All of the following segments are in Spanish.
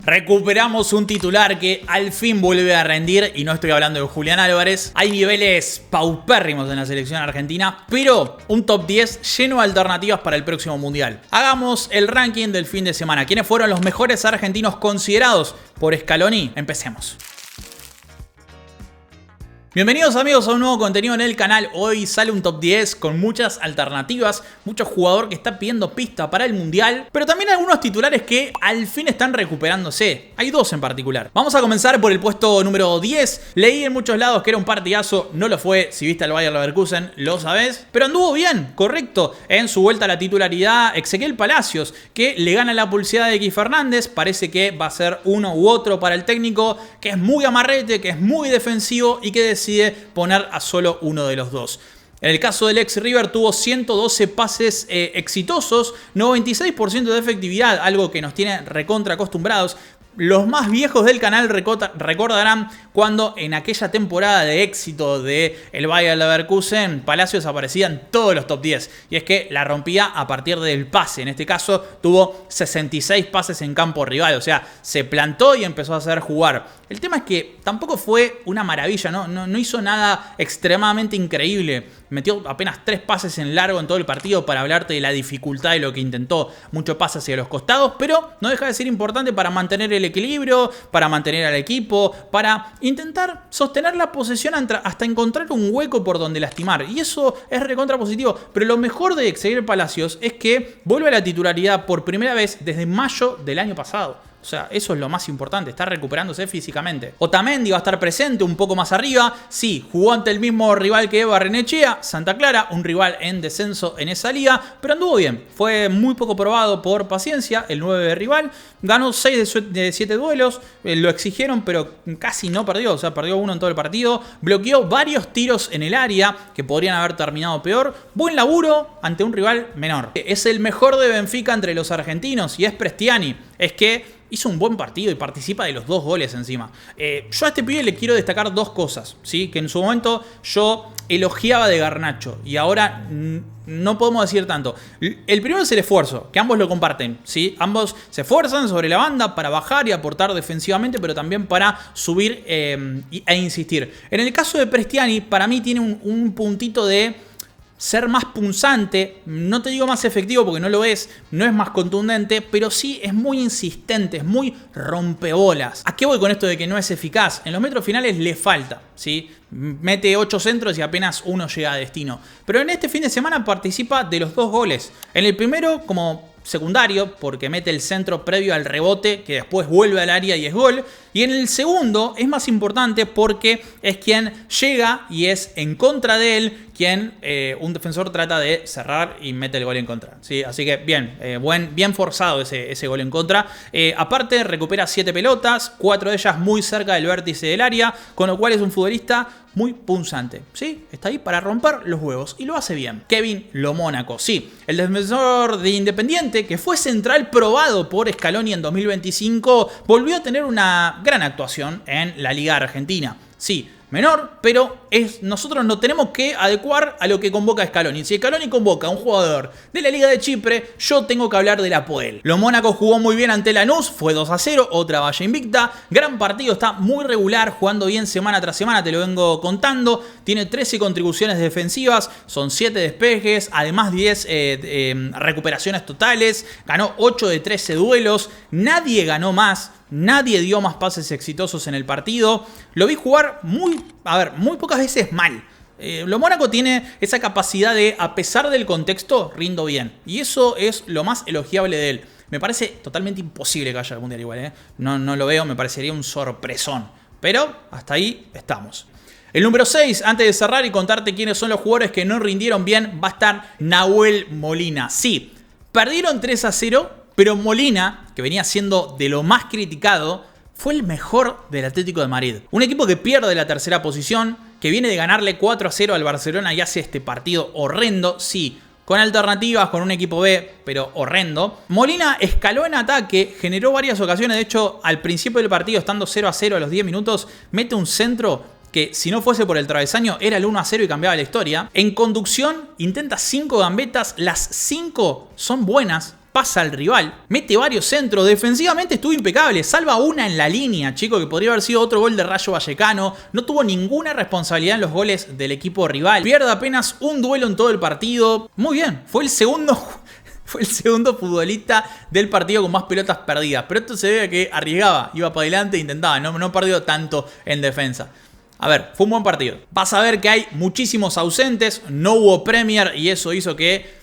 Recuperamos un titular que al fin vuelve a rendir y no estoy hablando de Julián Álvarez. Hay niveles paupérrimos en la selección argentina, pero un top 10 lleno de alternativas para el próximo mundial. Hagamos el ranking del fin de semana. ¿Quiénes fueron los mejores argentinos considerados por Scaloni? Empecemos. Bienvenidos amigos a un nuevo contenido en el canal. Hoy sale un top 10 con muchas alternativas, mucho jugador que está pidiendo pista para el mundial, pero también algunos titulares que al fin están recuperándose. Hay dos en particular. Vamos a comenzar por el puesto número 10. Leí en muchos lados que era un partidazo, no lo fue. Si viste al Bayer Leverkusen lo sabés, pero anduvo bien, correcto, en su vuelta a la titularidad Ezequiel Palacios, que le gana la pulseada de X Fernández. Parece que va a ser uno u otro para el técnico, que es muy amarrete, que es muy defensivo y que decide poner a solo uno de los dos. En el caso del ex River tuvo 112 pases exitosos, 96% de efectividad, algo que nos tiene recontra acostumbrados. Los más viejos del canal recordarán cuando en aquella temporada de éxito de el Bayer Leverkusen, Palacios aparecía en todos los top 10. Y es que la rompía a partir del pase. En este caso tuvo 66 pases en campo rival. O sea, se plantó y empezó a hacer jugar. El tema es que tampoco fue una maravilla, no hizo nada extremadamente increíble. Metió apenas 3 pases en largo en todo el partido para hablarte de la dificultad de lo que intentó. Mucho pase hacia los costados, pero no deja de ser importante para mantener el equilibrio, para mantener al equipo, para intentar sostener la posesión hasta encontrar un hueco por donde lastimar. Y eso es recontra positivo. Pero lo mejor de Ezequiel Palacios es que vuelve a la titularidad por primera vez desde mayo del año pasado. O sea, eso es lo más importante, está recuperándose físicamente. Otamendi va a estar presente un poco más arriba. Sí, jugó ante el mismo rival que Barrenechea, Santa Clara, un rival en descenso en esa liga, pero anduvo bien. Fue muy poco probado por Paciencia, el 9 de rival. Ganó 6 de 7 duelos, lo exigieron, pero casi no perdió. O sea, perdió uno en todo el partido. Bloqueó varios tiros en el área que podrían haber terminado peor. Buen laburo ante un rival menor. Es el mejor de Benfica entre los argentinos y es Prestiani. Es que hizo un buen partido y participa de los 2 goles encima. Yo a este pibe le quiero destacar 2 cosas, ¿sí? Que en su momento yo elogiaba de Garnacho y ahora no podemos decir tanto. El primero es el esfuerzo, que ambos lo comparten, ¿sí? Ambos se esfuerzan sobre la banda para bajar y aportar defensivamente, pero también para subir e insistir. En el caso de Prestiani, para mí tiene un puntito de ser más punzante, no te digo más efectivo porque no lo es, no es más contundente, pero sí es muy insistente, es muy rompebolas. ¿A qué voy con esto de que no es eficaz? En los metros finales le falta, ¿sí? Mete 8 centros y apenas uno llega a destino. Pero en este fin de semana participa de los 2 goles. En el primero como secundario, porque mete el centro previo al rebote, que después vuelve al área y es gol. Y en el segundo es más importante porque es quien llega y es en contra de él quien un defensor trata de cerrar y mete el gol en contra, ¿sí? Así que bien, bien forzado ese gol en contra. Aparte recupera 7 pelotas, 4 de ellas muy cerca del vértice del área, con lo cual es un futbolista muy punzante, ¿sí? Está ahí para romper los huevos y lo hace bien. Kevin Lo Mónaco, sí, el defensor de Independiente, que fue central probado por Scaloni en 2025, volvió a tener una gran actuación en la Liga Argentina. Sí, menor, pero nosotros nos tenemos que adecuar a lo que convoca Scaloni. Si Scaloni convoca a un jugador de la Liga de Chipre, yo tengo que hablar de la Apoel. Lo Mónaco jugó muy bien ante Lanús, fue 2-0, otra valla invicta. Gran partido, está muy regular, jugando bien semana tras semana, te lo vengo contando. Tiene 13 contribuciones defensivas, son 7 despejes, además 10 recuperaciones totales. Ganó 8 de 13 duelos, nadie ganó más. Nadie dio más pases exitosos en el partido. Lo vi jugar muy pocas veces mal. Lo Mónaco tiene esa capacidad de, a pesar del contexto, rindo bien. Y eso es lo más elogiable de él. Me parece totalmente imposible que vaya al Mundial igual, ¿eh? No lo veo, me parecería un sorpresón. Pero hasta ahí estamos. El número 6, antes de cerrar y contarte quiénes son los jugadores que no rindieron bien, va a estar Nahuel Molina. Sí, perdieron 3-0. Pero Molina, que venía siendo de lo más criticado, fue el mejor del Atlético de Madrid. Un equipo que pierde la tercera posición, que viene de ganarle 4-0 al Barcelona y hace este partido horrendo. Sí, con alternativas, con un equipo B, pero horrendo. Molina escaló en ataque, generó varias ocasiones. De hecho, al principio del partido, estando 0-0 a los 10 minutos, mete un centro que si no fuese por el travesaño era el 1-0 y cambiaba la historia. En conducción intenta 5 gambetas, las 5 son buenas. pasa al rival, mete varios centros, defensivamente estuvo impecable, salva una en la línea, chico, que podría haber sido otro gol de Rayo Vallecano, no tuvo ninguna responsabilidad en los goles del equipo rival, pierde apenas un duelo en todo el partido, muy bien, fue el segundo futbolista del partido con más pelotas perdidas, pero esto se ve que arriesgaba, iba para adelante e intentaba, no perdió tanto en defensa. A ver, fue un buen partido. Vas a ver que hay muchísimos ausentes, no hubo Premier y eso hizo que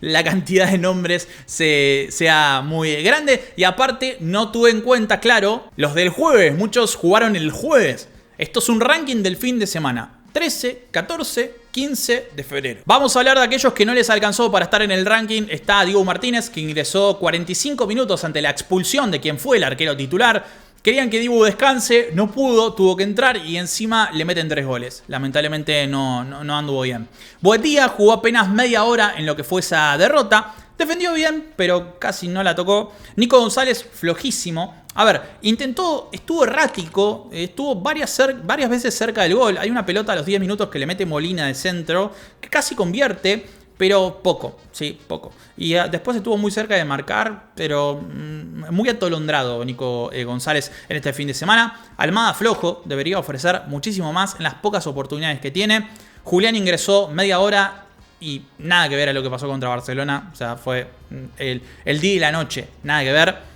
la cantidad de nombres sea muy grande. Y aparte no tuve en cuenta, claro, los del jueves. Muchos jugaron el jueves. Esto es un ranking del fin de semana. 13, 14, 15 de febrero. Vamos a hablar de aquellos que no les alcanzó para estar en el ranking. Está Diego Martínez, que ingresó 45 minutos ante la expulsión de quien fue el arquero titular. Querían que Dibu descanse, no pudo, tuvo que entrar y encima le meten 3 goles. Lamentablemente no anduvo bien. Boetía jugó apenas media hora en lo que fue esa derrota. Defendió bien, pero casi no la tocó. Nico González, flojísimo. A ver, estuvo errático, estuvo varias veces cerca del gol. Hay una pelota a los 10 minutos que le mete Molina de centro, que casi convierte, pero poco, sí, poco. Y después estuvo muy cerca de marcar, pero muy atolondrado Nico González en este fin de semana. Almada flojo, debería ofrecer muchísimo más en las pocas oportunidades que tiene. Julián ingresó media hora y nada que ver a lo que pasó contra Barcelona. O sea, fue el día y la noche, nada que ver.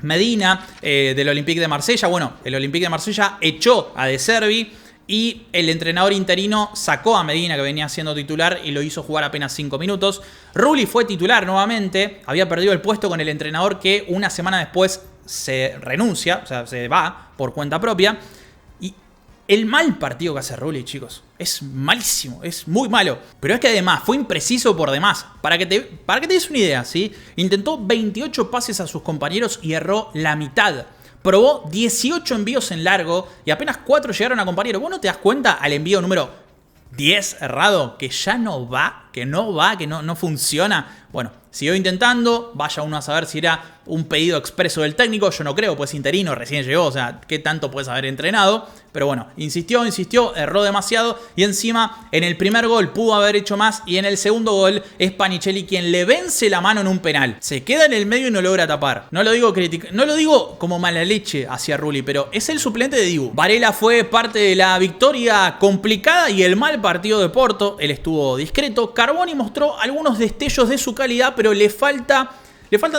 Medina, del Olympique de Marsella. Bueno, el Olympique de Marsella echó a De Zerbi y el entrenador interino sacó a Medina, que venía siendo titular, y lo hizo jugar apenas 5 minutos. Rulli fue titular nuevamente. Había perdido el puesto con el entrenador que una semana después se renuncia, o sea, se va por cuenta propia. Y el mal partido que hace Rulli, chicos, es malísimo, es muy malo. Pero es que además fue impreciso por demás. Para que te des una idea, ¿sí? Intentó 28 pases a sus compañeros y erró la mitad. Probó 18 envíos en largo y apenas 4 llegaron a compañero. ¿Vos no te das cuenta al envío número 10 errado? Que ya no va, que no funciona. Bueno, siguió intentando. Vaya uno a saber si era un pedido expreso del técnico. Yo no creo, pues interino, recién llegó. O sea, ¿qué tanto puedes haber entrenado? Pero bueno, insistió, erró demasiado. Y encima, en el primer gol pudo haber hecho más. Y en el segundo gol es Panicelli quien le vence la mano en un penal. Se queda en el medio y no logra tapar. No lo digo como mala leche hacia Rulli, pero es el suplente de Dibu. Varela fue parte de la victoria complicada y el mal partido de Porto. Él estuvo discreto. Carboni mostró algunos destellos de su calidad, pero le faltan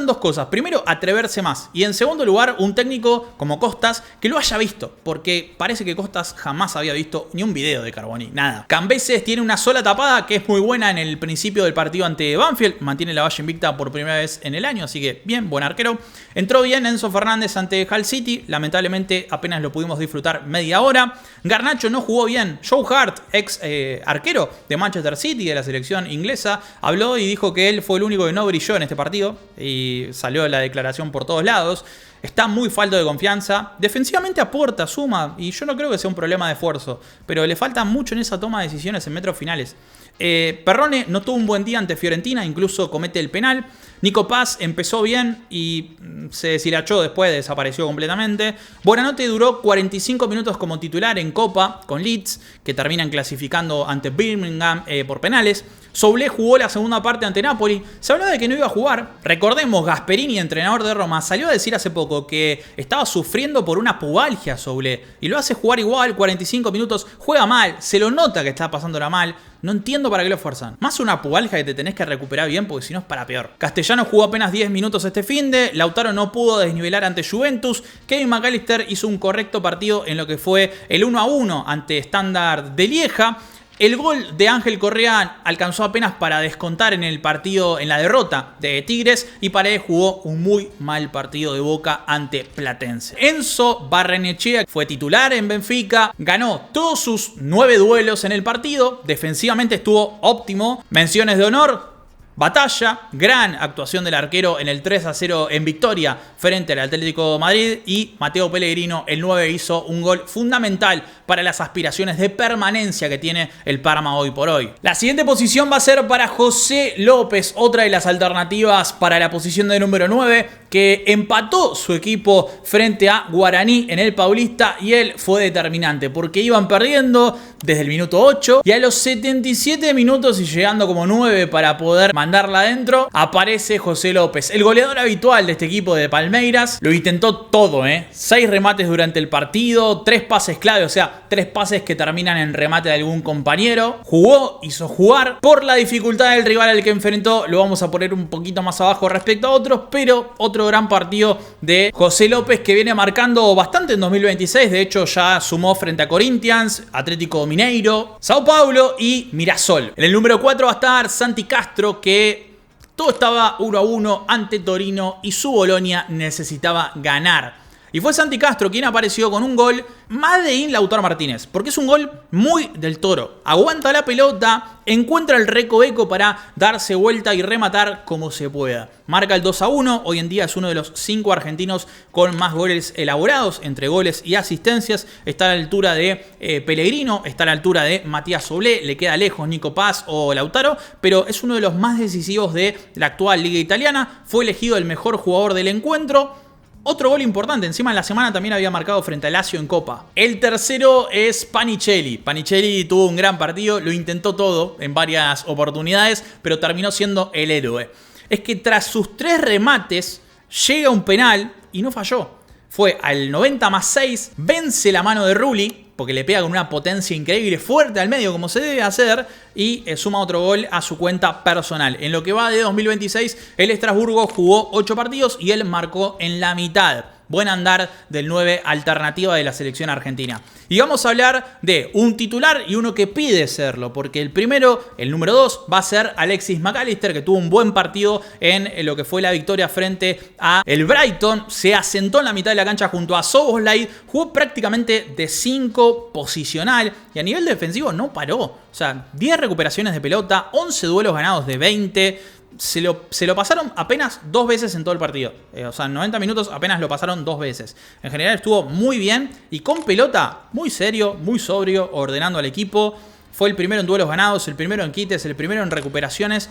2 cosas. Primero, atreverse más. Y en segundo lugar, un técnico como Costas que lo haya visto. Porque parece que Costas jamás había visto ni un video de Carboni. Nada. Cambeses tiene una sola tapada que es muy buena en el principio del partido ante Banfield. Mantiene la valla invicta por primera vez en el año. Así que bien, buen arquero. Entró bien Enzo Fernández ante Hull City. Lamentablemente apenas lo pudimos disfrutar media hora. Garnacho no jugó bien. Joe Hart, ex arquero de Manchester City, de la selección inglesa, habló y dijo que él fue el único que no brilló en este partido. Y salió la declaración por todos lados. Está muy falto de confianza. Defensivamente aporta, suma. Y yo no creo que sea un problema de esfuerzo. Pero le falta mucho en esa toma de decisiones en metros finales. Perrone no tuvo un buen día ante Fiorentina. Incluso comete el penal. Nico Paz empezó bien y se deshilachó después, desapareció completamente. Buonanotte duró 45 minutos como titular en Copa con Leeds, que terminan clasificando ante Birmingham por penales. Soule jugó la segunda parte ante Napoli. Se hablaba de que no iba a jugar. Recordemos, Gasperini, entrenador de Roma, salió a decir hace poco que estaba sufriendo por una pubalgia Soule. Y lo hace jugar igual, 45 minutos. Juega mal, se lo nota que está pasándola mal. No entiendo para qué lo fuerzan. Más una pubalgia que te tenés que recuperar bien porque si no es para peor. Castellano jugó apenas 10 minutos este finde. Lautaro no pudo desnivelar ante Juventus. Kevin McAllister hizo un correcto partido en lo que fue el 1-1 ante Standard de Lieja. El gol de Ángel Correa alcanzó apenas para descontar en el partido, en la derrota de Tigres, y Paredes jugó un muy mal partido de Boca ante Platense. Enzo Barrenechea fue titular en Benfica, ganó todos sus 9 duelos en el partido, defensivamente estuvo óptimo, menciones de honor. Batalla, gran actuación del arquero en el 3-0 en victoria frente al Atlético de Madrid, y Mateo Pellegrino, el 9, hizo un gol fundamental para las aspiraciones de permanencia que tiene el Parma hoy por hoy. La siguiente posición va a ser para José López, otra de las alternativas para la posición de número 9, que empató su equipo frente a Guaraní en el Paulista, y él fue determinante porque iban perdiendo desde el minuto 8 y a los 77 minutos y llegando como 9 para poder mandar mandarla adentro. Aparece José López, el goleador habitual de este equipo de Palmeiras. Lo intentó todo, 6 remates durante el partido, 3 pases clave, o sea, 3 pases que terminan en remate de algún compañero. Jugó, hizo jugar. Por la dificultad del rival al que enfrentó, lo vamos a poner un poquito más abajo respecto a otros, pero otro gran partido de José López, que viene marcando bastante en 2026. De hecho, ya sumó frente a Corinthians, Atlético Mineiro, Sao Paulo y Mirassol. En el número 4 va a estar Santi Castro, que todo estaba 1-1 ante Torino y su Bolonia necesitaba ganar. Y fue Santi Castro quien apareció con un gol made in Lautaro Martínez, porque es un gol muy del Toro. Aguanta la pelota, encuentra el recoveco para darse vuelta y rematar como se pueda. Marca el 2-1, hoy en día es uno de los 5 argentinos con más goles elaborados, entre goles y asistencias. Está a la altura de Pellegrino, está a la altura de Matías Soblé, le queda lejos Nico Paz o Lautaro, pero es uno de los más decisivos de la actual liga italiana. Fue elegido el mejor jugador del encuentro. Otro gol importante, encima en la semana también había marcado frente al Lazio en Copa. El tercero es Panicelli. Panicelli tuvo un gran partido, lo intentó todo en varias oportunidades, pero terminó siendo el héroe. Es que tras sus 3 remates, llega un penal y no falló. Fue al 90+6, vence la mano de Rulli, porque le pega con una potencia increíble, fuerte al medio como se debe hacer, y suma otro gol a su cuenta personal. En lo que va de 2026, el Estrasburgo jugó 8 partidos y él marcó en la mitad. Buen andar del 9 alternativa de la selección argentina. Y vamos a hablar de un titular y uno que pide serlo, porque el primero, el número 2, va a ser Alexis McAllister, que tuvo un buen partido en lo que fue la victoria frente a el Brighton. Se asentó en la mitad de la cancha junto a Szoboszlai, jugó prácticamente de 5 posicional y a nivel defensivo no paró. O sea, 10 recuperaciones de pelota, 11 duelos ganados de 20. Se lo pasaron apenas 2 veces en todo el partido. O sea, en 90 minutos apenas lo pasaron 2 veces. En general estuvo muy bien y con pelota muy serio, muy sobrio, ordenando al equipo. Fue el primero en duelos ganados, el primero en quites, el primero en recuperaciones.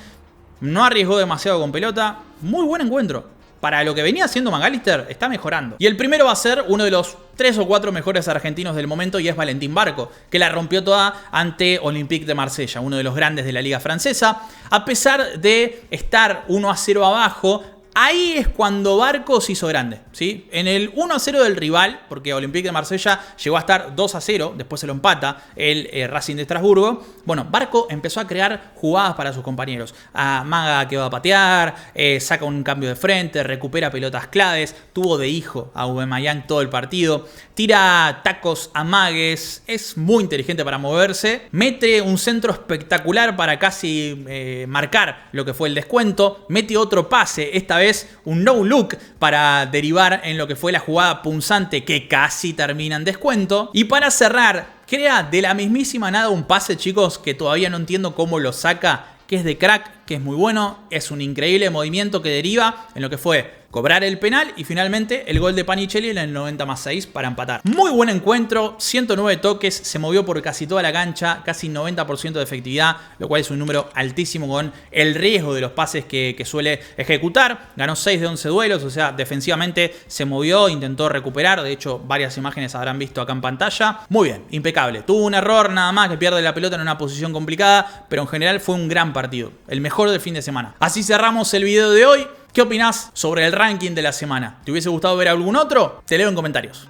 No arriesgó demasiado con pelota. Muy buen encuentro. Para lo que venía haciendo McAllister, está mejorando. Y el primero va a ser uno de los 3 o 4 mejores argentinos del momento, y es Valentín Barco, que la rompió toda ante Olympique de Marsella, uno de los grandes de la liga francesa. A pesar de estar 1-0 abajo, ahí es cuando Barco se hizo grande, ¿sí? En el 1-0 del rival, porque Olympique de Marsella llegó a estar 2-0, después se lo empata el Racing de Estrasburgo. Bueno, Barco empezó a crear jugadas para sus compañeros. Amaga que va a patear, saca un cambio de frente, recupera pelotas claves, tuvo de hijo a Aubameyang todo el partido, tira tacos, amagues, es muy inteligente para moverse, mete un centro espectacular para casi marcar lo que fue el descuento, mete otro pase, esta vez un no look para derivar en lo que fue la jugada punzante que casi termina en descuento. Y para cerrar, crea de la mismísima nada un pase, chicos, que todavía no entiendo cómo lo saca, que es de crack, que es muy bueno, es un increíble movimiento que deriva en lo que fue cobrar el penal y finalmente el gol de Panicelli en el 90+6 para empatar. Muy buen encuentro, 109 toques, se movió por casi toda la cancha, casi 90% de efectividad, lo cual es un número altísimo con el riesgo de los pases que suele ejecutar. Ganó 6 de 11 duelos, o sea, defensivamente se movió, intentó recuperar, de hecho varias imágenes habrán visto acá en pantalla. Muy bien, impecable. Tuvo un error nada más, que pierde la pelota en una posición complicada, pero en general fue un gran partido, el mejor del fin de semana. Así cerramos el video de hoy. ¿Qué opinás sobre el ranking de la semana? ¿Te hubiese gustado ver algún otro? Te leo en comentarios.